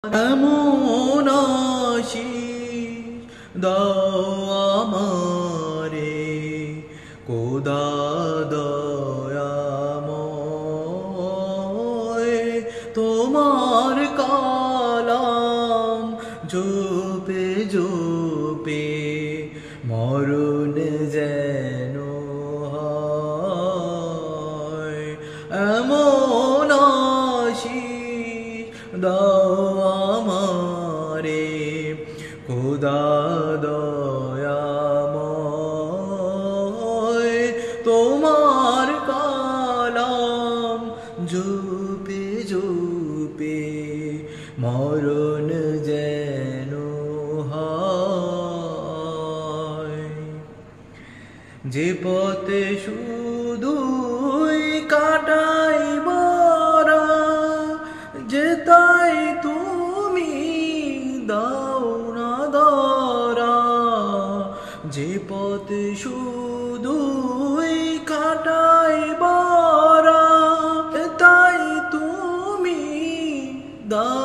এমন আশিস দাও আমারে খোদা দয়াময়, তোমার কালাম জপে জপে মরণ যেন হয়। এমন আশিস দাও আমারে খোদা দয়াময়, তোমার কালাম জপে জপে মরণ যেন হয়। যে পথে শুধুই কাটাই মরা, যে তাই তুমি দাও না ধরা। যে পথে শুধুই কাটাই মরা, তাই তুমি দাও